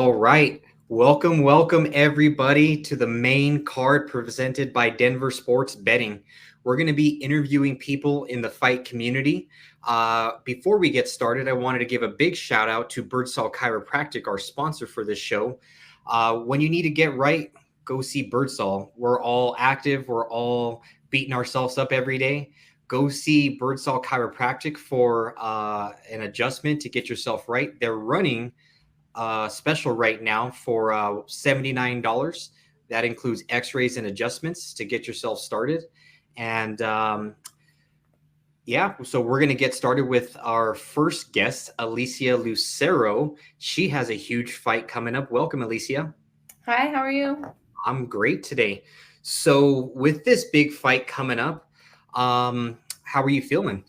All right. Welcome everybody to the main card presented by Denver Sports Betting. We're going to be interviewing people in the fight community. Before we get started, I wanted to give a big shout out to Birdsall Chiropractic, our sponsor for this show. When you need to get right, go see Birdsall. We're all active. We're all beating ourselves up every day. Go see Birdsall Chiropractic for an adjustment to get yourself right. They're running special right now for $79. That includes x-rays and adjustments to get yourself started. And so we're going to get started with our first guest, Alicia Lucero. She has a huge fight coming up. Welcome, Alicia. Hi, how are you? I'm great today. So with this big fight coming up, how are you feeling?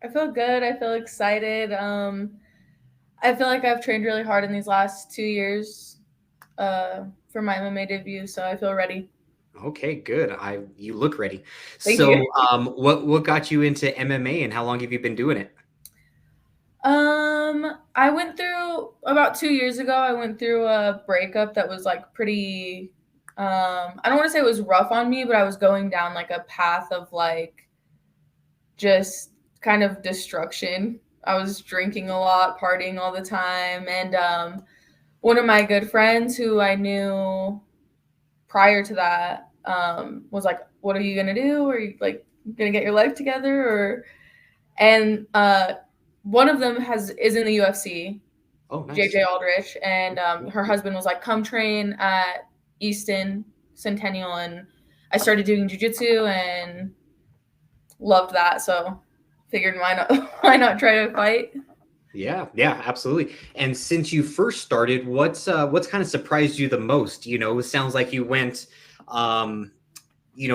I feel good. I feel excited. I feel like I've trained really hard in these last 2 years for my MMA debut, so I feel ready. Okay, good. You look ready. Thank So, you. what got you into MMA, and how long have you been doing it? I went through about 2 years ago. I went through a breakup that was like pretty. I don't want to say it was rough on me, but I was going down like a path of like just kind of destruction. I was drinking a lot, partying all the time, and one of my good friends who I knew prior to that was like, "What are you gonna do? Are you like gonna get your life together?" Or and one of them is in the UFC, Oh, nice. JJ Aldrich, and her husband was like, "Come train at Easton Centennial," and I started doing jujitsu and loved that. So figured why not why not try to fight. Yeah, absolutely. And since you first started, what's kind of surprised you the most? It sounds like you went, um,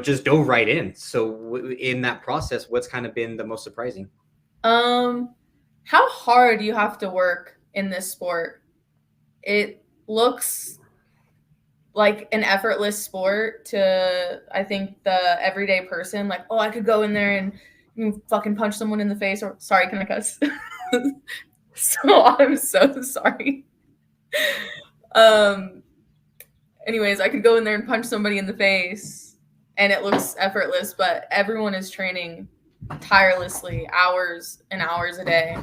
just dove right in. So, in that process, what's kind of been the most surprising? Um, how hard you have to work in this sport. It looks like an effortless sport to I think the everyday person. Like, oh, I could go in there and fucking punch someone in the face. Or sorry, can I cuss? So I'm so sorry. Um. Anyways, I could go in there and punch somebody in the face, and it looks effortless. But everyone is training tirelessly, hours and hours a day.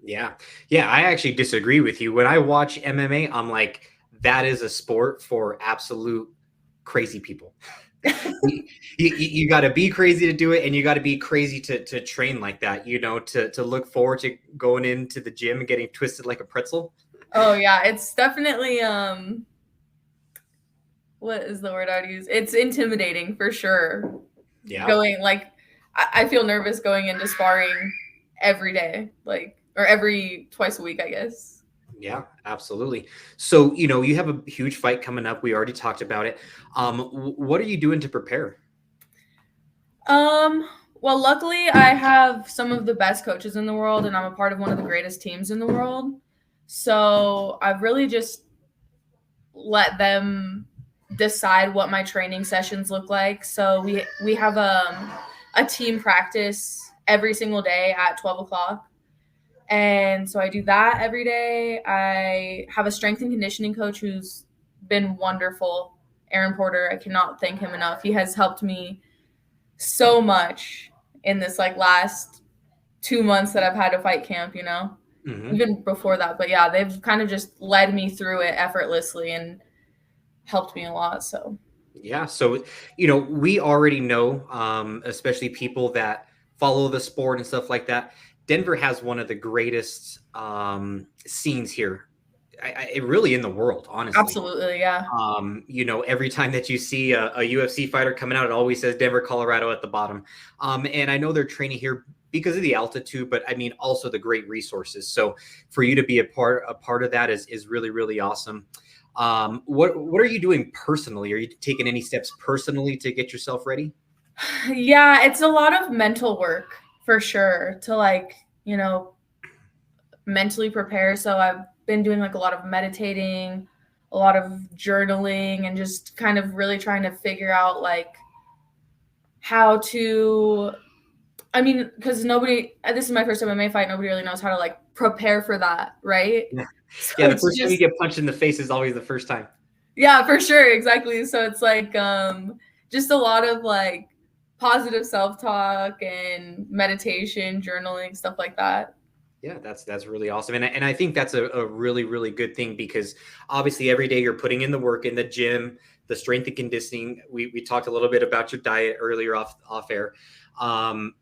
Yeah, yeah. I actually disagree with you. When I watch MMA, I'm like, that is a sport for absolute crazy people. You got to be crazy to do it, and you got to be crazy to train like that, to look forward to going into the gym and getting twisted like a pretzel. Oh yeah, it's definitely what is the word I'd use? It's intimidating for sure. Yeah, Going like I feel nervous going into sparring every day, like or every twice a week, I guess. yeah, absolutely. So, you have a huge fight coming up. We already talked about it. What are you doing to prepare? Well, luckily I have some of the best coaches in the world and I'm a part of one of the greatest teams in the world. So, I've really just let them decide what my training sessions look like. So, we have a team practice every single day at 12 o'clock. And so I do that every day. I have a strength and conditioning coach who's been wonderful, Aaron Porter. I cannot thank him enough. He has helped me so much in this like last 2 months that I've had to fight camp, Hmm. even before that. But yeah, they've kind of just led me through it effortlessly and helped me a lot. So Yeah, so we already know, especially people that follow the sport and stuff like that. Denver has one of the greatest scenes here, it really in the world, honestly. absolutely, yeah. Every time that you see a UFC fighter coming out, it always says Denver, Colorado at the bottom. And I know they're training here because of the altitude, but I mean also the great resources. So for you to be a part of that is really really awesome. What are you doing personally? Are you taking any steps personally to get yourself ready? Yeah, it's a lot of mental work for sure to like, mentally prepare. So I've been doing like a lot of meditating, a lot of journaling, and just kind of really trying to figure out like how to. I mean, because this is my first MMA fight, nobody really knows how to like prepare for that, right? Yeah. So Yeah, the it's first time you just, get punched in the face is always the first time. yeah, for sure, exactly. So it's like just a lot of like positive self-talk and meditation, journaling, stuff like that. Yeah, that's really awesome. And I think that's a really, really good thing because obviously every day you're putting in the work in the gym, the strength and conditioning. We talked a little bit about your diet earlier off air. Um,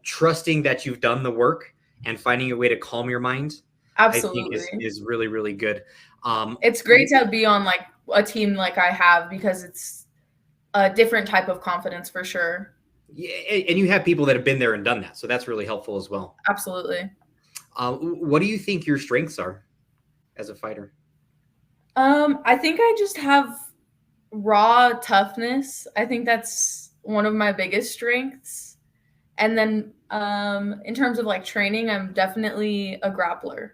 trusting that you've done the work and finding a way to calm your mind, I think Absolutely. is really, really good. It's great to be on like a team like I have because it's a different type of confidence for sure. Yeah, and you have people that have been there and done that, so that's really helpful as well. Absolutely. What do you think your strengths are as a fighter? I think I just have raw toughness. I think that's one of my biggest strengths. And then in terms of like training, I'm definitely a grappler.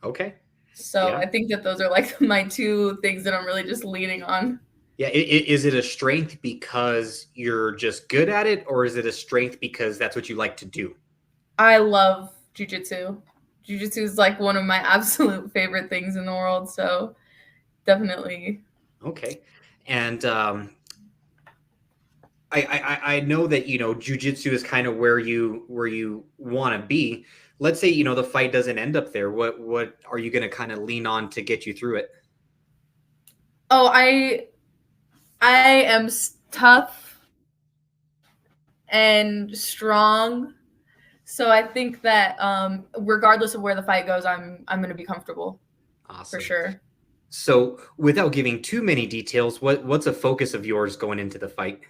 Okay. So Yeah. I think that those are like my two things that I'm really just leaning on. Yeah. Is it a strength because you're just good at it, or is it a strength because that's what you like to do? I love jujitsu. Jujitsu is like one of my absolute favorite things in the world. So definitely. Okay. And I know that jujitsu is kind of where you want to be. Let's say the fight doesn't end up there. What are you going to kind of lean on to get you through it? Oh, I am tough and strong. So I think that regardless of where the fight goes, I'm going to be comfortable for Awesome. sure. So, without giving too many details, what's a focus of yours going into the fight?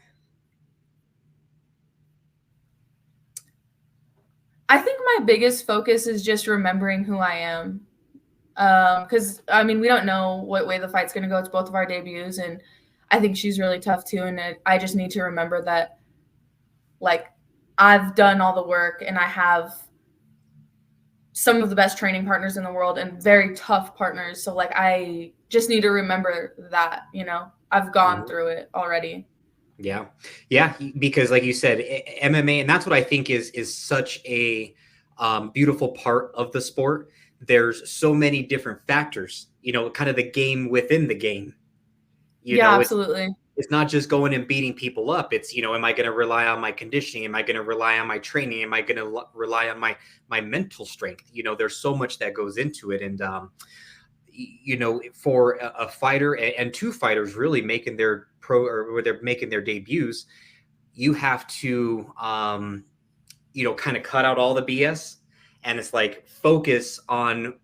I think my biggest focus is just remembering who I am. Because I mean, we don't know what way the fight's going to go. It's both of our debuts, and I think she's really tough too. And I just need to remember that, like, I've done all the work, and I have some of the best training partners in the world and very tough partners. So like, I just need to remember that I've gone Mhm. through it already. Yeah, yeah, because like you said, MMA, and that's what I think is such a beautiful part of the sport. There's so many different factors, kind of the game within the game. You Yeah, know, absolutely. it's not just going and beating people up. It's am I going to rely on my conditioning? Am I going to rely on my training? Am I going to rely on my mental strength? There's so much that goes into it, and for a fighter and two fighters really making their pro or where they're making their debuts, you have to kind of cut out all the BS, and it's like focus on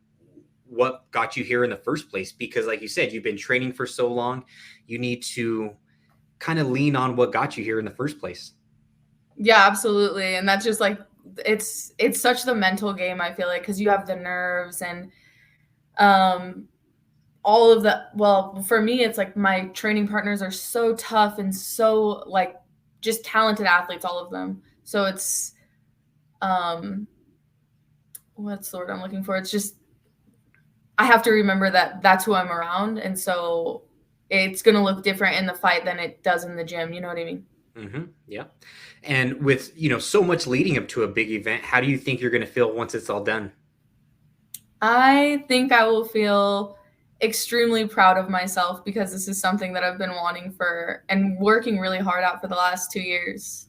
what got you here in the first place. Because, like you said, you've been training for so long, you need to kind of lean on what got you here in the first place. Yeah, absolutely. And that's just like it's such the mental game, I feel like, because you have the nerves and um all of the well, for me it's like my training partners are so tough and so like just talented athletes, all of them. So it's um what's the word I'm looking for? It's just I have to remember that that's who I'm around, and so it's gonna look different in the fight than it does in the gym. You know what I mean? Yeah. And with so much leading up to a big event, how do you think you're going to feel once it's all done? I think I will feel extremely proud of myself because this is something that I've been wanting for and working really hard at for the last 2 years.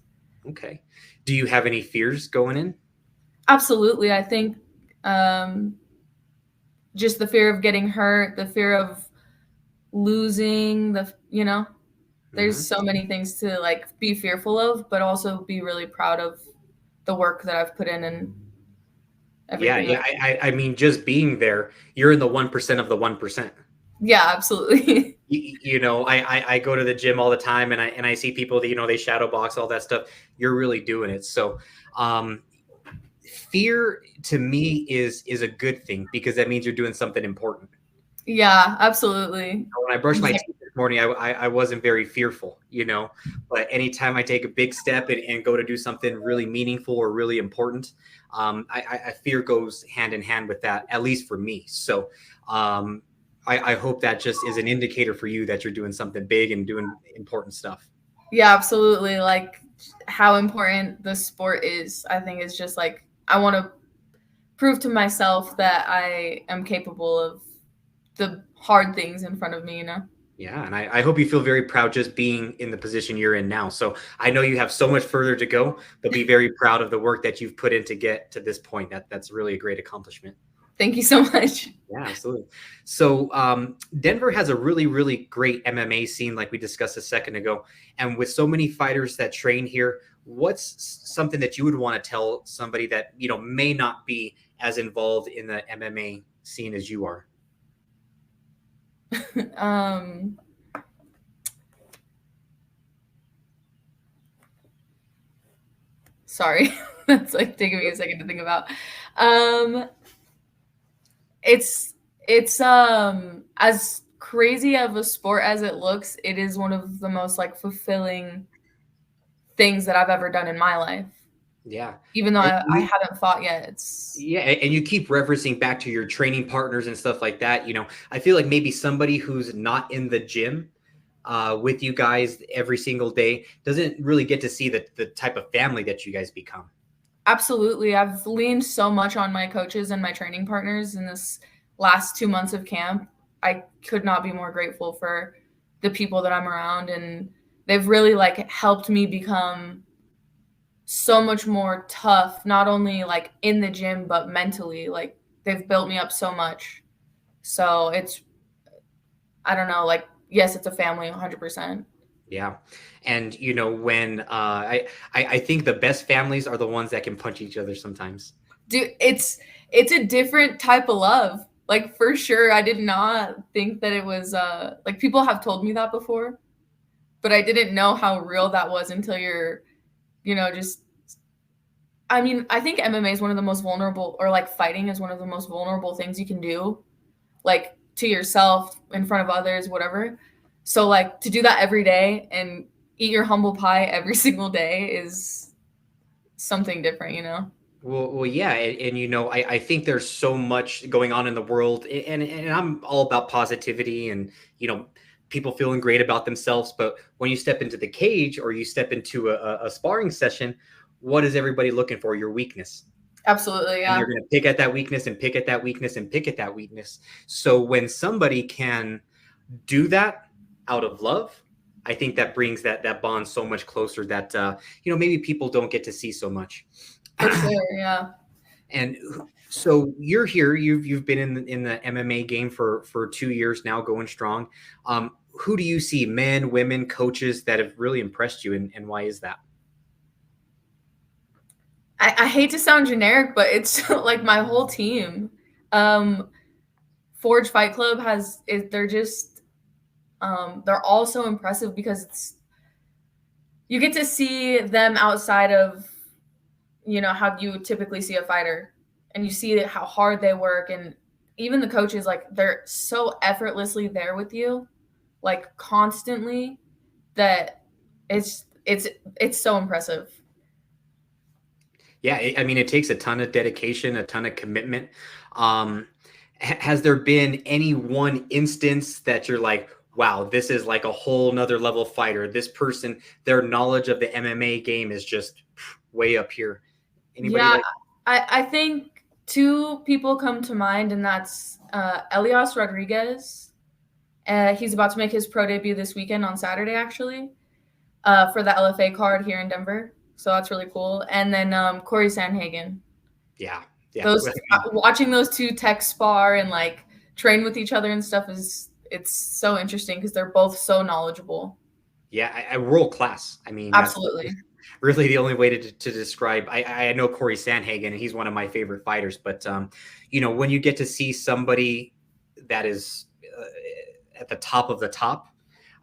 Okay. Do you have any fears going in? Absolutely. I think um, just the fear of getting hurt, the fear of losing, there's Hmm. so many things to like be fearful of, but also be really proud of the work that I've put in and Yeah, everything yeah. that. I mean, just being there, you're in the 1% of the 1%. Yeah, absolutely. I go to the gym all the time, and I see people that they shadow box, all that stuff. You're really doing it. So, um, fear to me is a good thing because that means you're doing something important. Yeah, absolutely. When I brushed my Exactly. teeth this morning, I wasn't very fearful, but anytime I take a big step and go to do something really meaningful or really important, I fear goes hand in hand with that, at least for me. So um, I hope that just is an indicator for you that you're doing something big and doing important stuff. Yeah, absolutely. Like how important the sport is. I think is just like I want to prove to myself that I am capable of the hard things in front of me, you know? Yeah, and I hope you feel very proud just being in the position you're in now. So I know you have so much further to go, but be very proud of the work that you've put in to get to this point. That's really a great accomplishment. Thank you so much. Yeah, absolutely. So Denver has a really, really great MMA scene, like we discussed a second ago. And with so many fighters that train here, what's something that you would want to tell somebody that may not be as involved in the MMA scene as you are? Sorry. That's like taking me a second to think about. It's as crazy of a sport as it looks, it is one of the most like fulfilling things that I've ever done in my life. Yeah. Even though And I haven't fought yet. It's yeah, and you keep referencing back to your training partners and stuff like that. I feel like maybe somebody who's not in the gym with you guys every single day doesn't really get to see the type of family that you guys become. absolutely. I've leaned so much on my coaches and my training partners in this last 2 months of camp. I could not be more grateful for the people that I'm around, and they've really like helped me become so much more tough, not only like in the gym, but mentally. Like they've built me up so much. So it's, I don't know, like, yes, it's a family 100%. Yeah. And when I think the best families are the ones that can punch each other sometimes. Dude, it's a different type of love. Like for sure, I did not think that it was like people have told me that before, but I didn't know how real that was until you're, just I mean, I think MMA is one of the most vulnerable, or like fighting is one of the most vulnerable things you can do, like to yourself, in front of others, whatever. So like to do that every day and eat your humble pie every single day is something different, you know? Well, yeah, and I think there's so much going on in the world, and I'm all about positivity and people feeling great about themselves. But when you step into the cage or you step into a sparring session, what is everybody looking for? Your weakness. Absolutely, And yeah. they're going to pick at that weakness and pick at that weakness and pick at that weakness. So when somebody can do that out of love, I think that brings that bond so much closer that maybe people don't get to see so much. For sure, yeah. And so you're here. You've been in the MMA game for 2 years now, going strong. Who do you see, men, women, coaches that have really impressed you, and why is that? I hate to sound generic, but it's like my whole team. Forge Fight Club they're just they're all so impressive because you get to see them outside of how you would typically see a fighter, and you see how hard they work, and even the coaches, like they're so effortlessly there with you, like constantly, that it's so impressive. Yeah, I mean, it takes a ton of dedication, a ton of commitment. Has there been any one instance that you're like, wow, this is like a whole nother level fighter? This person, their knowledge of the MMA game is just way up here. Anybody Yeah, like? I think two people come to mind, and that's Elias Rodriguez. He's about to make his pro debut this weekend on Saturday, actually, for the LFA card here in Denver. So that's really cool. And then Corey Sandhagen. Yeah, yeah. Those watching those two tech spar and like train with each other and stuff it's so interesting because they're both so knowledgeable. Yeah, world class. I mean, that's Absolutely. really the only way to describe. I know Corey Sandhagen, and he's one of my favorite fighters. But when you get to see somebody that is at the top of the top,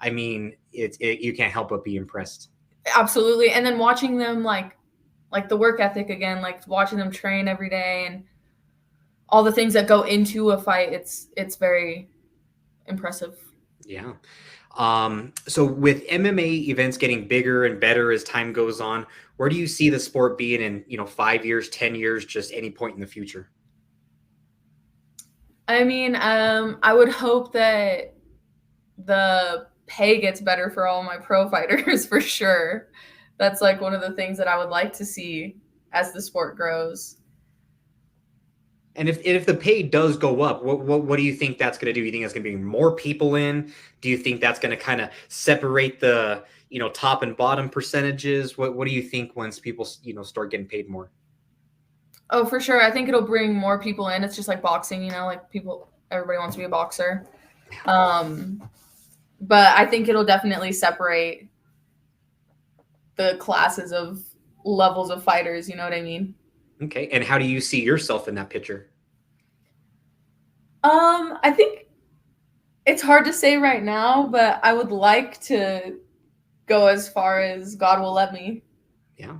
I mean, you can't help but be impressed. Absolutely. And then watching them like the work ethic again, like watching them train every day and all the things that go into a fight, it's very impressive. Yeah. So with MMA events getting bigger and better as time goes on, where do you see the sport being in 5 years, 10 years, just any point in the future? I mean, I would hope that the pay gets better for all my pro fighters for sure. that's like one of the things that I would like to see as the sport grows. And if the pay does go up, what do you think that's going to do? You think that's going to bring more people in? Do you think that's going to kind of separate the top and bottom percentages? What do you think once people start getting paid more? Oh, for sure. I think it'll bring more people in. It's just like boxing, like everybody wants to be a boxer. But I think it'll definitely separate the classes of levels of fighters. You know what I mean? Okay. And how do you see yourself in that picture? I think it's hard to say right now, but I would like to go as far as God will let me. Yeah.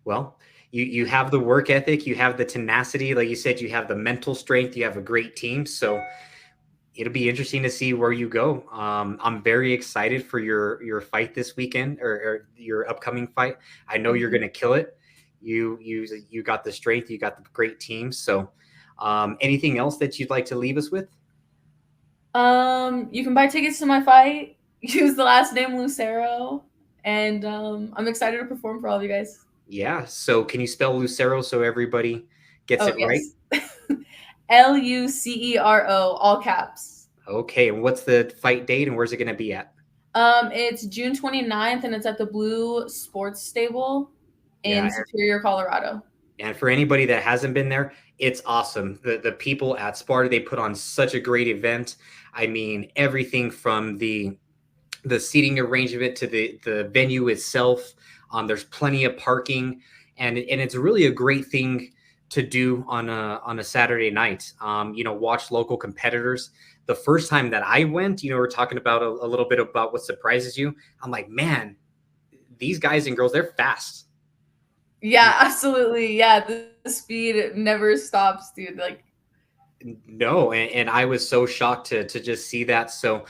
Well, you have the work ethic, you have the tenacity, like you said, you have the mental strength, you have a great team. So it'll be interesting to see where you go. I'm very excited for your fight this weekend, or your upcoming fight. I know you're going to kill it. You got the strength, you got the great team. So anything else that you'd like to leave us with? You can buy tickets to my fight. Use the last name Lucero, and I'm excited to perform for all of you guys. Yeah. So can you spell Lucero so everybody gets it right? Yes. Lucero, all caps. Okay. And what's the fight date and where's it going to be at? It's June 29th, and it's at the Blue Sports Stable in Yeah. Superior, Colorado. And for anybody that hasn't been there, it's awesome. The people at Sparta, they put on such a great event. I mean, everything from the seating arrangement to the venue itself. There's plenty of parking, and it's really a great thing to do on a Saturday night. Watch local competitors. The first time that I went, we're talking about a little bit about what surprises you. I'm like, man, these guys and girls, they're fast. Yeah, absolutely. Yeah, the speed never stops, dude. Like, no, and I was so shocked to just see that. So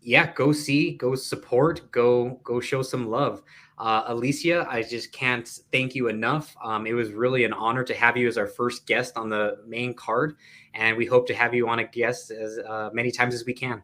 yeah, go support, go show some love. Alicia, I just can't thank you enough. It was really an honor to have you as our first guest on the main card, and we hope to have you on a guest as many times as we can.